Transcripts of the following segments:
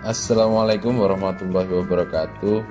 Assalamualaikum warahmatullahi wabarakatuh.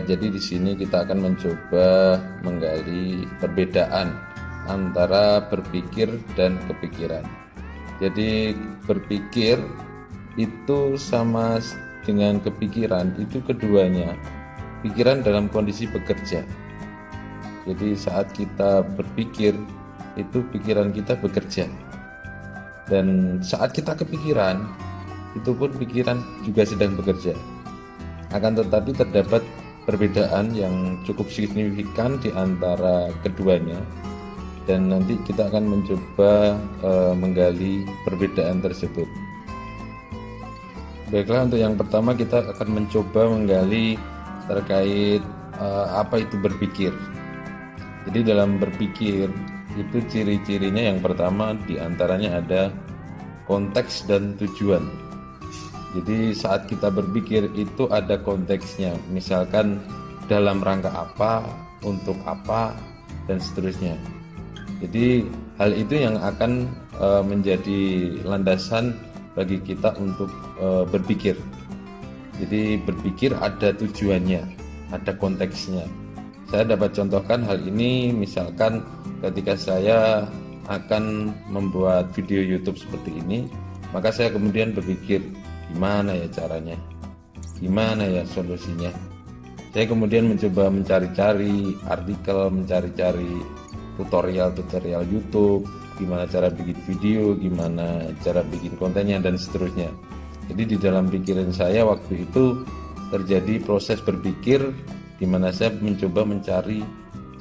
Jadi di sini kita akan mencoba menggali perbedaan antara berpikir dan kepikiran. Jadi berpikir itu sama dengan kepikiran, itu keduanya. Pikiran dalam kondisi bekerja. Jadi saat kita berpikir, itu pikiran kita bekerja. Dan saat kita kepikiran, itu pun pikiran juga sedang bekerja. Akan tetapi terdapat perbedaan yang cukup signifikan di antara keduanya, dan nanti kita akan mencoba menggali perbedaan tersebut. Baiklah, untuk yang pertama kita akan mencoba menggali terkait apa itu berpikir. Jadi dalam berpikir itu ciri-cirinya yang pertama diantaranya ada konteks dan tujuan. Jadi saat kita berpikir itu ada konteksnya, misalkan dalam rangka apa, untuk apa, dan seterusnya. Jadi hal itu yang akan menjadi landasan bagi kita untuk berpikir. Jadi berpikir ada tujuannya, ada konteksnya. Saya dapat contohkan hal ini misalkan ketika saya akan membuat video YouTube seperti ini, maka saya kemudian berpikir, gimana ya caranya, gimana ya solusinya. Saya kemudian mencoba mencari-cari artikel, mencari-cari tutorial YouTube, gimana cara bikin video, gimana cara bikin kontennya, dan seterusnya. Jadi di dalam pikiran saya waktu itu terjadi proses berpikir di mana saya mencoba mencari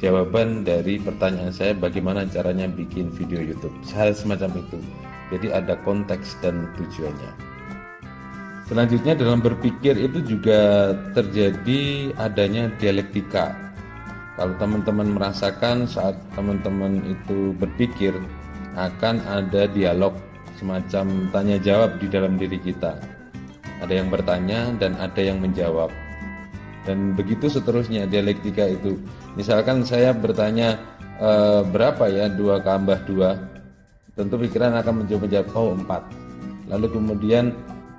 jawaban dari pertanyaan saya, bagaimana caranya bikin video YouTube, hal semacam itu. Jadi ada konteks dan tujuannya. Selanjutnya dalam berpikir itu juga terjadi adanya dialektika. Kalau teman-teman merasakan saat teman-teman itu berpikir, akan ada dialog semacam tanya jawab di dalam diri kita. Ada yang bertanya dan ada yang menjawab. Dan begitu seterusnya dialektika itu. Misalkan saya bertanya berapa ya 2 tambah 2, tentu pikiran akan mencoba menjawab, oh 4. Lalu kemudian,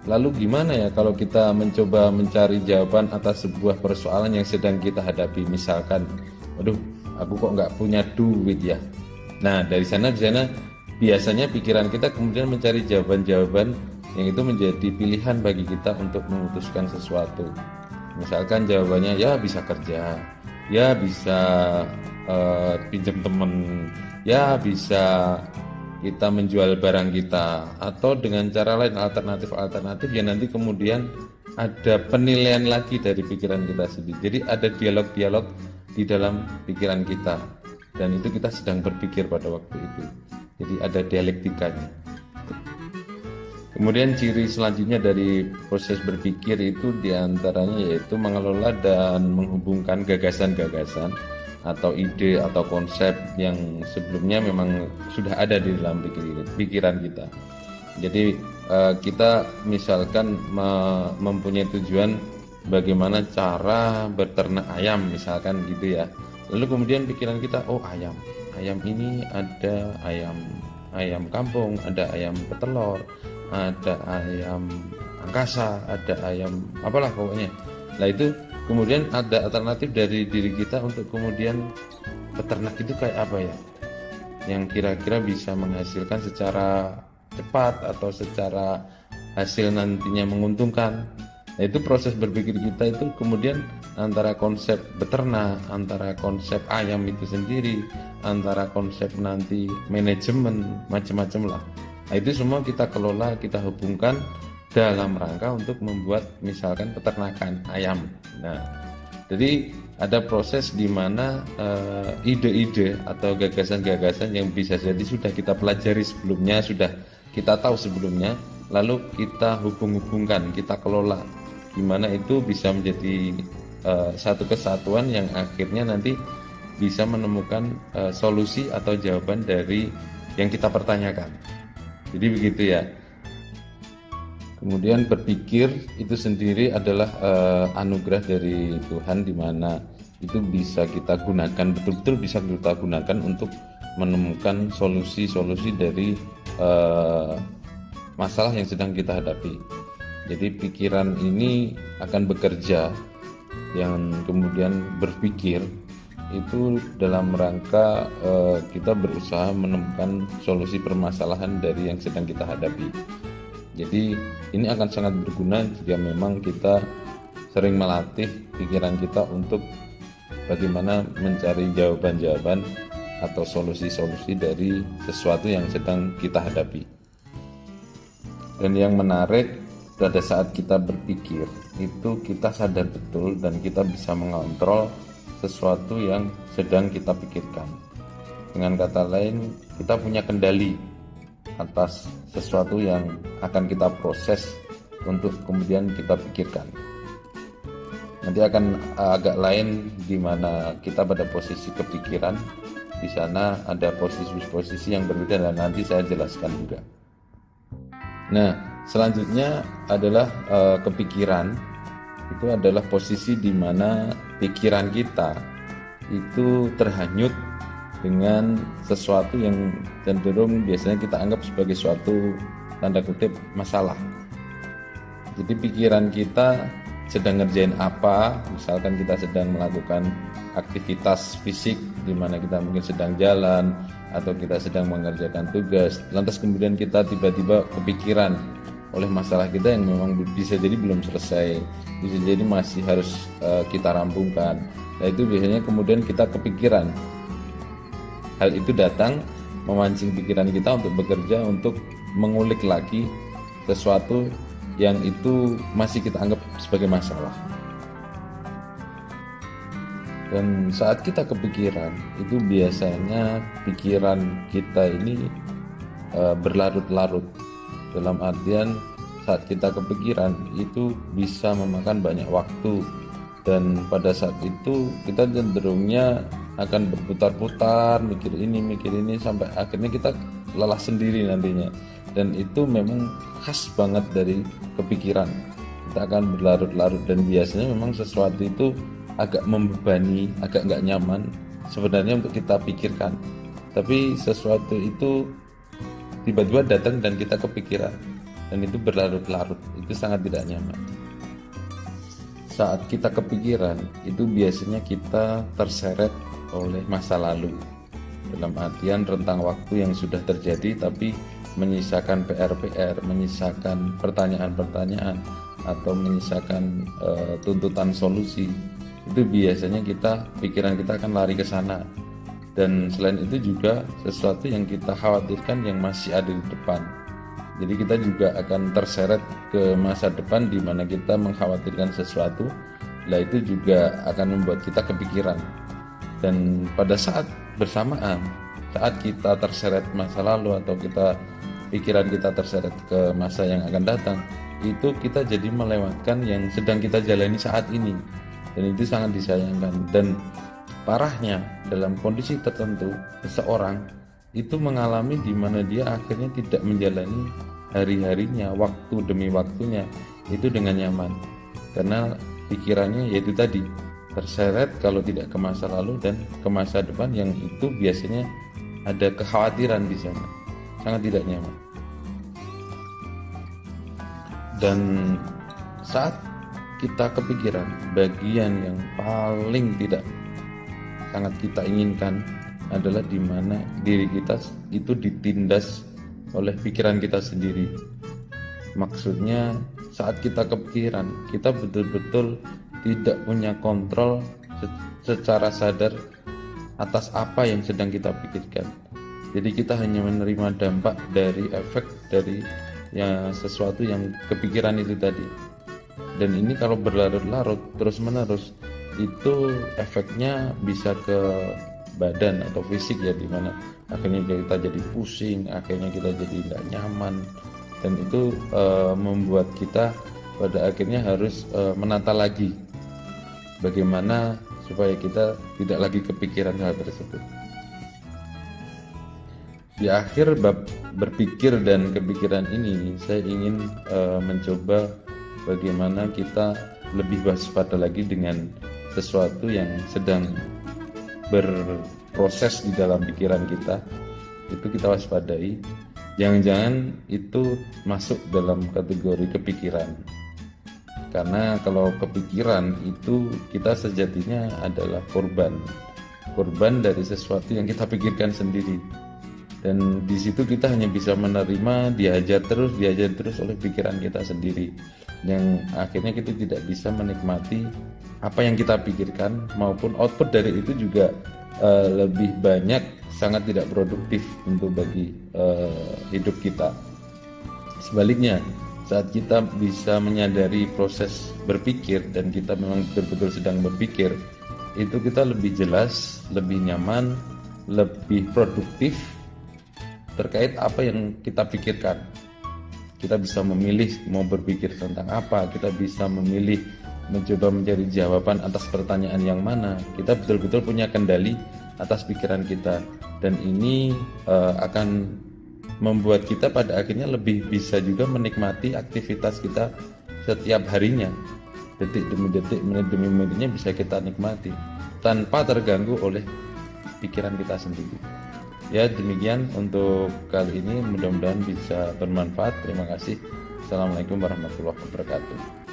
lalu gimana ya kalau kita mencoba mencari jawaban atas sebuah persoalan yang sedang kita hadapi. Misalkan, aduh aku kok nggak punya duit ya. Nah dari sana biasanya pikiran kita kemudian mencari jawaban-jawaban yang itu menjadi pilihan bagi kita untuk memutuskan sesuatu. Misalkan jawabannya ya bisa kerja, ya bisa pinjam temen, ya bisa kita menjual barang kita, atau dengan cara lain alternatif yang nanti kemudian ada penilaian lagi dari pikiran kita sendiri. Jadi ada dialog-dialog di dalam pikiran kita, dan itu kita sedang berpikir pada waktu itu. Jadi ada dialektikanya. Kemudian ciri selanjutnya dari proses berpikir itu diantaranya yaitu mengelola dan menghubungkan gagasan-gagasan atau ide atau konsep yang sebelumnya memang sudah ada di dalam pikiran kita. Jadi kita misalkan mempunyai tujuan bagaimana cara beternak ayam misalkan gitu ya. Lalu kemudian pikiran kita, oh ayam ini ada ayam kampung, ada ayam petelur, ada ayam angkasa, ada ayam apalah pokoknya. Nah itu kemudian ada alternatif dari diri kita untuk kemudian peternak itu kayak apa ya, yang kira-kira bisa menghasilkan secara cepat atau secara hasil nantinya menguntungkan. Nah itu proses berpikir kita itu kemudian antara konsep beternak, antara konsep ayam itu sendiri, antara konsep nanti manajemen, macam-macam lah. Nah itu semua kita kelola, kita hubungkan dalam rangka untuk membuat misalkan peternakan ayam. Nah jadi ada proses di mana ide-ide atau gagasan-gagasan yang bisa jadi sudah kita pelajari sebelumnya, sudah kita tahu sebelumnya, lalu kita hubung-hubungkan, kita kelola, gimana itu bisa menjadi satu kesatuan yang akhirnya nanti bisa menemukan solusi atau jawaban dari yang kita pertanyakan. Jadi begitu ya. Kemudian berpikir itu sendiri adalah anugerah dari Tuhan, di mana itu bisa kita gunakan, betul-betul bisa kita gunakan untuk menemukan solusi-solusi dari masalah yang sedang kita hadapi. Jadi pikiran ini akan bekerja, yang kemudian berpikir itu dalam rangka kita berusaha menemukan solusi permasalahan dari yang sedang kita hadapi. Jadi ini akan sangat berguna jika memang kita sering melatih pikiran kita untuk bagaimana mencari jawaban-jawaban atau solusi-solusi dari sesuatu yang sedang kita hadapi. Dan yang menarik, pada saat kita berpikir itu kita sadar betul dan kita bisa mengontrol sesuatu yang sedang kita pikirkan. Dengan kata lain, kita punya kendali atas sesuatu yang akan kita proses untuk kemudian kita pikirkan. Nanti akan agak lain di mana kita pada posisi kepikiran. Di sana ada posisi-posisi yang berbeda dan nanti saya jelaskan juga. Nah, selanjutnya adalah kepikiran. Itu adalah posisi di mana pikiran kita itu terhanyut dengan sesuatu yang cenderung biasanya kita anggap sebagai suatu tanda kutip masalah. Jadi pikiran kita sedang ngerjain apa, misalkan kita sedang melakukan aktivitas fisik di mana kita mungkin sedang jalan atau kita sedang mengerjakan tugas, lantas kemudian kita tiba-tiba kepikiran oleh masalah kita yang memang bisa jadi belum selesai, bisa jadi masih harus kita rampungkan. Nah itu biasanya kemudian kita kepikiran. Hal itu datang memancing pikiran kita untuk bekerja, untuk mengulik lagi sesuatu yang itu masih kita anggap sebagai masalah. Dan saat kita kepikiran, itu biasanya pikiran kita ini berlarut-larut. Dalam artian saat kita kepikiran itu bisa memakan banyak waktu, dan pada saat itu kita cenderungnya akan berputar-putar, mikir ini sampai akhirnya kita lelah sendiri nantinya. Dan itu memang khas banget dari kepikiran. Kita akan berlarut-larut dan biasanya memang sesuatu itu agak membebani, agak nggak nyaman sebenarnya untuk kita pikirkan. Tapi sesuatu itu tiba-tiba datang dan kita kepikiran, dan itu berlarut-larut, itu sangat tidak nyaman. Saat kita kepikiran, itu biasanya kita terseret oleh masa lalu. Dalam artian rentang waktu yang sudah terjadi tapi menyisakan PR-PR, menyisakan pertanyaan-pertanyaan, atau menyisakan tuntutan solusi. Itu biasanya pikiran kita akan lari ke sana. Dan selain itu juga sesuatu yang kita khawatirkan yang masih ada di depan. Jadi kita juga akan terseret ke masa depan di mana kita mengkhawatirkan sesuatu. Lah itu juga akan membuat kita kepikiran. Dan pada saat bersamaan, saat kita terseret masa lalu atau pikiran kita terseret ke masa yang akan datang, itu kita jadi melewatkan yang sedang kita jalani saat ini. Dan itu sangat disayangkan. Dan parahnya, dalam kondisi tertentu seseorang itu mengalami di mana dia akhirnya tidak menjalani hari-harinya, waktu demi waktunya itu dengan nyaman, karena pikirannya yaitu tadi terseret kalau tidak ke masa lalu dan ke masa depan yang itu biasanya ada kekhawatiran di sana, sangat tidak nyaman. Dan saat kita kepikiran, bagian yang paling tidak sangat kita inginkan adalah di mana diri kita itu ditindas oleh pikiran kita sendiri. Maksudnya saat kita kepikiran, kita betul-betul tidak punya kontrol secara sadar atas apa yang sedang kita pikirkan. Jadi kita hanya menerima dampak dari efek dari sesuatu yang kepikiran itu tadi. Dan ini kalau berlarut-larut terus-menerus, itu efeknya bisa ke badan atau fisik ya, dimana akhirnya kita jadi pusing, akhirnya kita jadi nggak nyaman, dan itu membuat kita pada akhirnya harus menata lagi bagaimana supaya kita tidak lagi kepikiran hal tersebut. Di akhir bab berpikir dan kepikiran ini, saya ingin mencoba bagaimana kita lebih waspada lagi dengan sesuatu yang sedang berproses di dalam pikiran kita. Itu kita waspadai. jangan-jangan itu masuk dalam kategori kepikiran. Karena kalau kepikiran itu kita sejatinya adalah korban dari sesuatu yang kita pikirkan sendiri. Dan di situ kita hanya bisa menerima, diajar terus oleh pikiran kita sendiri, yang akhirnya kita tidak bisa menikmati apa yang kita pikirkan, maupun output dari itu juga lebih banyak sangat tidak produktif tentu bagi hidup kita. Sebaliknya, saat kita bisa menyadari proses berpikir dan kita memang betul-betul sedang berpikir, itu kita lebih jelas, lebih nyaman, lebih produktif terkait apa yang kita pikirkan. Kita bisa memilih mau berpikir tentang apa, kita bisa memilih mencoba mencari jawaban atas pertanyaan yang mana. Kita betul-betul punya kendali atas pikiran kita, dan ini akan membuat kita pada akhirnya lebih bisa juga menikmati aktivitas kita setiap harinya. Detik demi detik, menit demi menitnya bisa kita nikmati tanpa terganggu oleh pikiran kita sendiri. Ya, demikian untuk kali ini, mudah-mudahan bisa bermanfaat. Terima kasih. Assalamualaikum warahmatullahi wabarakatuh.